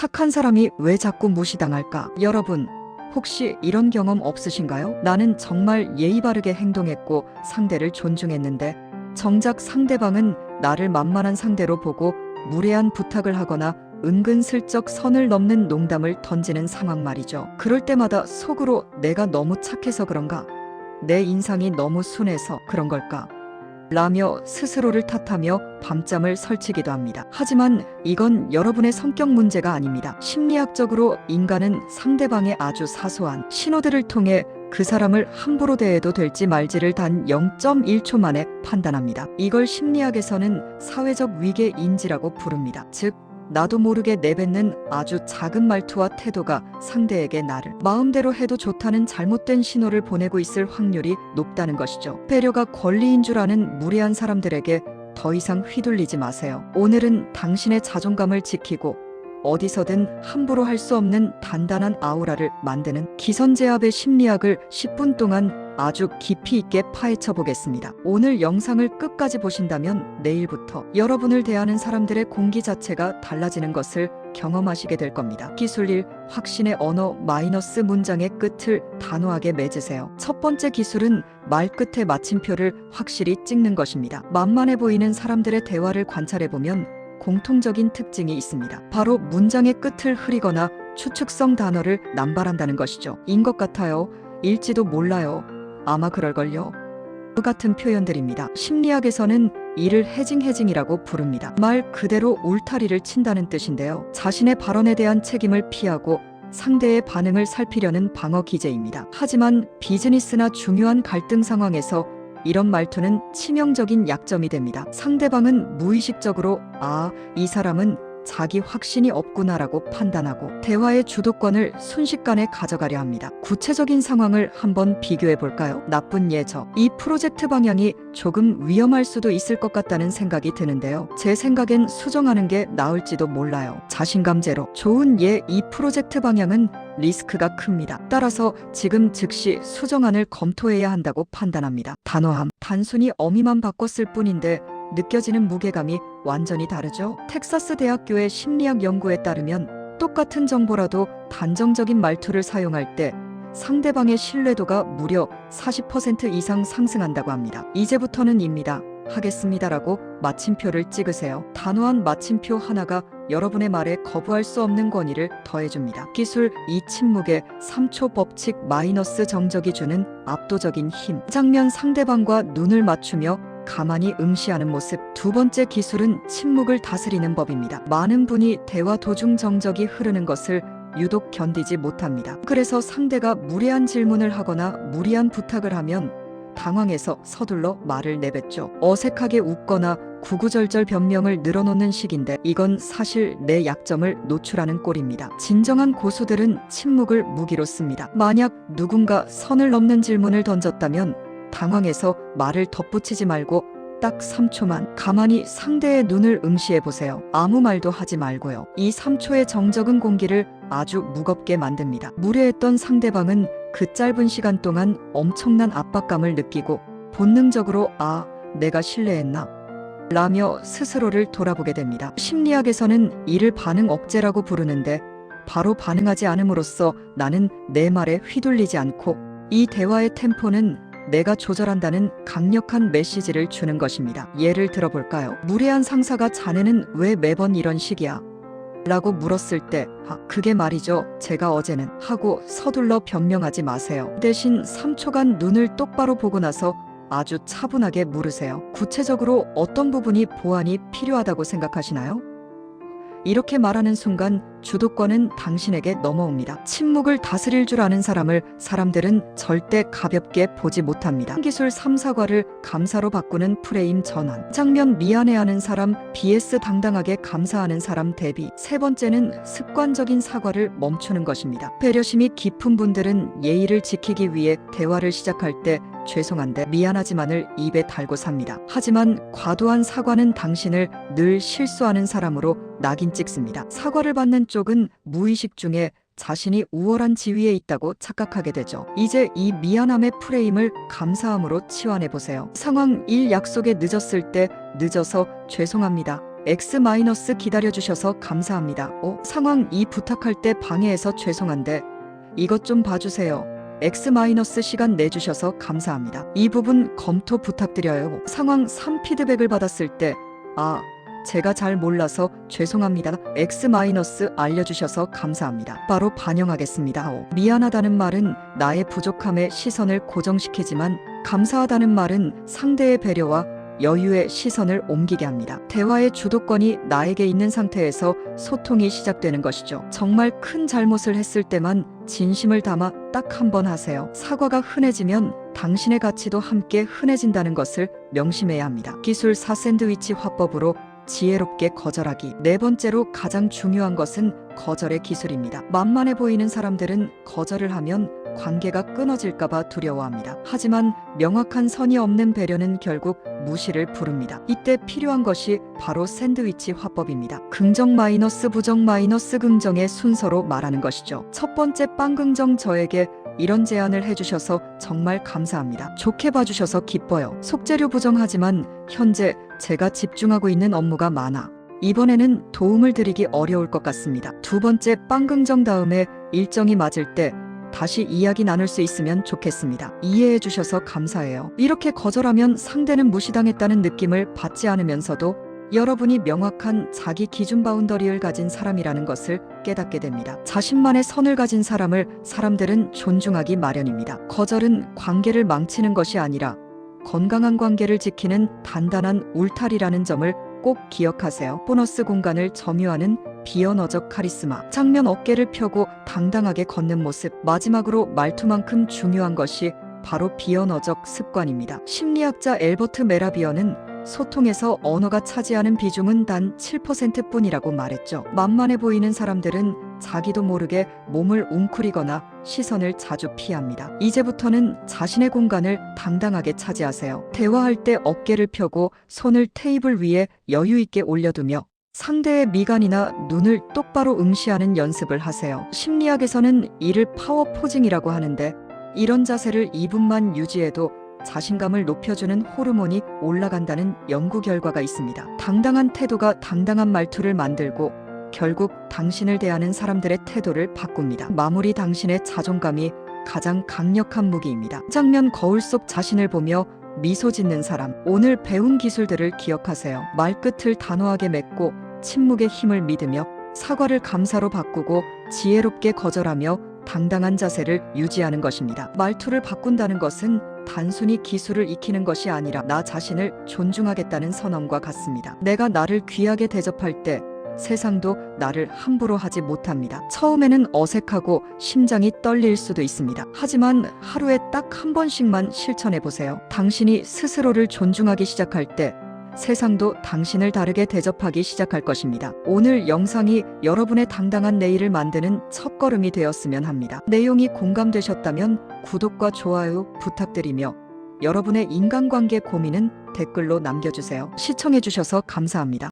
착한 사람이 왜 자꾸 무시당할까? 여러분, 혹시 이런 경험 없으신가요? 나는 정말 예의 바르게 행동했고 상대를 존중했는데 정작 상대방은 나를 만만한 상대로 보고 무례한 부탁을 하거나 은근슬쩍 선을 넘는 농담을 던지는 상황 말이죠. 그럴 때마다 속으로 내가 너무 착해서 그런가? 내 인상이 너무 순해서 그런 걸까? 라며 스스로를 탓하며 밤잠을 설치기도 합니다. 하지만 이건 여러분의 성격 문제가 아닙니다. 심리학적으로 인간은 상대방의 아주 사소한 신호들을 통해 그 사람을 함부로 대해도 될지 말지를 단 0.1초 만에 판단합니다. 이걸 심리학에서는 사회적 위계 인지라고 부릅니다. 즉, 나도 모르게 내뱉는 아주 작은 말투와 태도가 상대에게 나를 마음대로 해도 좋다는 잘못된 신호를 보내고 있을 확률이 높다는 것이죠. 배려가 권리인 줄 아는 무례한 사람들에게 더 이상 휘둘리지 마세요. 오늘은 당신의 자존감을 지키고 어디서든 함부로 할 수 없는 단단한 아우라를 만드는 기선제압의 심리학을 10분 동안 아주 깊이 있게 파헤쳐 보겠습니다. 오늘 영상을 끝까지 보신다면 내일부터 여러분을 대하는 사람들의 공기 자체가 달라지는 것을 경험하시게 될 겁니다. 기술 1. 확신의 언어 마이너스 문장의 끝을 단호하게 맺으세요. 첫 번째 기술은 말 끝에 마침표를 확실히 찍는 것입니다. 만만해 보이는 사람들의 대화를 관찰해 보면 공통적인 특징이 있습니다. 바로 문장의 끝을 흐리거나 추측성 단어를 남발한다는 것이죠. 인 것 같아요. 일지도 몰라요. 아마 그럴걸요. 그 같은 표현들입니다. 심리학에서는 이를 해징해징이라고 부릅니다. 말 그대로 울타리를 친다는 뜻인데요. 자신의 발언에 대한 책임을 피하고 상대의 반응을 살피려는 방어 기제입니다. 하지만 비즈니스나 중요한 갈등 상황에서 이런 말투는 치명적인 약점이 됩니다. 상대방은 무의식적으로 이 사람은 자기 확신이 없구나라고 판단하고 대화의 주도권을 순식간에 가져가려 합니다. 구체적인 상황을 한번 비교해 볼까요? 나쁜 예죠. 이 프로젝트 방향이 조금 위험할 수도 있을 것 같다는 생각이 드는데요. 제 생각엔 수정하는 게 나을지도 몰라요. 자신감 제로. 좋은 예, 이 프로젝트 방향은 리스크가 큽니다. 따라서 지금 즉시 수정안을 검토해야 한다고 판단합니다. 단호함. 단순히 어미만 바꿨을 뿐인데 느껴지는 무게감이 완전히 다르죠. 텍사스 대학교의 심리학 연구에 따르면 똑같은 정보라도 단정적인 말투를 사용할 때 상대방의 신뢰도가 무려 40% 이상 상승한다고 합니다. 이제부터는 입니다. 하겠습니다라고 마침표를 찍으세요. 단호한 마침표 하나가 여러분의 말에 거부할 수 없는 권위를 더해줍니다. 기술 2. 침묵의 3초 법칙 마이너스 정적이 주는 압도적인 힘. 장면 상대방과 눈을 맞추며 가만히 응시하는 모습. 두 번째 기술은 침묵을 다스리는 법입니다. 많은 분이 대화 도중 정적이 흐르는 것을 유독 견디지 못합니다. 그래서 상대가 무례한 질문을 하거나 무리한 부탁을 하면 당황해서 서둘러 말을 내뱉죠. 어색하게 웃거나 구구절절 변명을 늘어놓는 식인데 이건 사실 내 약점을 노출하는 꼴입니다. 진정한 고수들은 침묵을 무기로 씁니다. 만약 누군가 선을 넘는 질문을 던졌다면 당황해서 말을 덧붙이지 말고 딱 3초만 가만히 상대의 눈을 응시해 보세요. 아무 말도 하지 말고요. 이 3초의 정적은 공기를 아주 무겁게 만듭니다. 무례했던 상대방은 그 짧은 시간 동안 엄청난 압박감을 느끼고 본능적으로 내가 실례했나? 라며 스스로를 돌아보게 됩니다. 심리학에서는 이를 반응 억제라고 부르는데 바로 반응하지 않음으로써 나는 내 말에 휘둘리지 않고 이 대화의 템포는 내가 조절한다는 강력한 메시지를 주는 것입니다. 예를 들어볼까요? 무례한 상사가 자네는 왜 매번 이런 식이야? 라고 물었을 때 그게 말이죠. 제가 어제는 하고 서둘러 변명하지 마세요. 대신 3초간 눈을 똑바로 보고 나서 아주 차분하게 물으세요. 구체적으로 어떤 부분이 보완이 필요하다고 생각하시나요? 이렇게 말하는 순간 주도권은 당신에게 넘어옵니다. 침묵을 다스릴 줄 아는 사람들은 절대 가볍게 보지 못합니다. 기술 3. 사과를 감사로 바꾸는 프레임 전환. 장면 미안해하는 사람 vs 당당하게 감사하는 사람 대비. 세 번째는 습관적인 사과를 멈추는 것입니다. 배려심이 깊은 분들은 예의를 지키기 위해 대화를 시작할 때 죄송한데 미안하지만을 입에 달고 삽니다. 하지만 과도한 사과는 당신을 늘 실수하는 사람으로 낙인 찍습니다. 사과를 받는 쪽은 무의식 중에 자신이 우월한 지위에 있다고 착각하게 되죠. 이제 이 미안함의 프레임을 감사함으로 치환해 보세요. 상황 1. 약속에 늦었을 때 늦어서 죄송합니다. X- 기다려주셔서 감사합니다. 상황 2 부탁할 때 방해해서 죄송한데 이것 좀 봐주세요. X- 시간 내주셔서 감사합니다. 이 부분 검토 부탁드려요. 상황 3 피드백을 받았을 때 제가 잘 몰라서 죄송합니다. X- 알려주셔서 감사합니다. 바로 반영하겠습니다. 미안하다는 말은 나의 부족함에 시선을 고정시키지만 감사하다는 말은 상대의 배려와 여유의 시선을 옮기게 합니다. 대화의 주도권이 나에게 있는 상태에서 소통이 시작되는 것이죠. 정말 큰 잘못을 했을 때만 진심을 담아 딱 한 번 하세요. 사과가 흔해지면 당신의 가치도 함께 흔해진다는 것을 명심해야 합니다. 기술 4 샌드위치 화법으로 지혜롭게 거절하기. 네 번째로 가장 중요한 것은 거절의 기술입니다. 만만해 보이는 사람들은 거절을 하면 관계가 끊어질까봐 두려워합니다. 하지만 명확한 선이 없는 배려는 결국 무시를 부릅니다. 이때 필요한 것이 바로 샌드위치 화법입니다. 긍정 마이너스 부정 마이너스 긍정의 순서로 말하는 것이죠. 첫 번째 빵 긍정 저에게 이런 제안을 해주셔서 정말 감사합니다. 좋게 봐주셔서 기뻐요. 속재료 부정하지만 현재 제가 집중하고 있는 업무가 많아. 이번에는 도움을 드리기 어려울 것 같습니다. 두 번째 빵 긍정 다음에 일정이 맞을 때 다시 이야기 나눌 수 있으면 좋겠습니다. 이해해 주셔서 감사해요. 이렇게 거절하면 상대는 무시당했다는 느낌을 받지 않으면서도 여러분이 명확한 자기 기준 바운더리를 가진 사람이라는 것을 깨닫게 됩니다. 자신만의 선을 가진 사람들은 존중하기 마련입니다. 거절은 관계를 망치는 것이 아니라 건강한 관계를 지키는 단단한 울타리라는 점을 꼭 기억하세요. 보너스 공간을 점유하는 비언어적 카리스마. 장면 어깨를 펴고 당당하게 걷는 모습. 마지막으로 말투만큼 중요한 것이 바로 비언어적 습관입니다. 심리학자 엘버트 메라비어는 소통에서 언어가 차지하는 비중은 단 7%뿐이라고 말했죠. 만만해 보이는 사람들은 자기도 모르게 몸을 웅크리거나 시선을 자주 피합니다. 이제부터는 자신의 공간을 당당하게 차지하세요. 대화할 때 어깨를 펴고 손을 테이블 위에 여유 있게 올려두며 상대의 미간이나 눈을 똑바로 응시하는 연습을 하세요. 심리학에서는 이를 파워 포징이라고 하는데 이런 자세를 2분만 유지해도 자신감을 높여주는 호르몬이 올라간다는 연구 결과가 있습니다. 당당한 태도가 당당한 말투를 만들고 결국 당신을 대하는 사람들의 태도를 바꿉니다. 마무리. 당신의 자존감이 가장 강력한 무기입니다. 장면 거울 속 자신을 보며 미소 짓는 사람. 오늘 배운 기술들을 기억하세요. 말끝을 단호하게 맺고 침묵의 힘을 믿으며 사과를 감사로 바꾸고 지혜롭게 거절하며 당당한 자세를 유지하는 것입니다. 말투를 바꾼다는 것은 단순히 기술을 익히는 것이 아니라 나 자신을 존중하겠다는 선언과 같습니다. 내가 나를 귀하게 대접할 때 세상도 나를 함부로 하지 못합니다. 처음에는 어색하고 심장이 떨릴 수도 있습니다. 하지만 하루에 딱 한 번씩만 실천해 보세요. 당신이 스스로를 존중하기 시작할 때 세상도 당신을 다르게 대접하기 시작할 것입니다. 오늘 영상이 여러분의 당당한 내일을 만드는 첫걸음이 되었으면 합니다. 내용이 공감되셨다면 구독과 좋아요 부탁드리며 여러분의 인간관계 고민은 댓글로 남겨주세요. 시청해주셔서 감사합니다.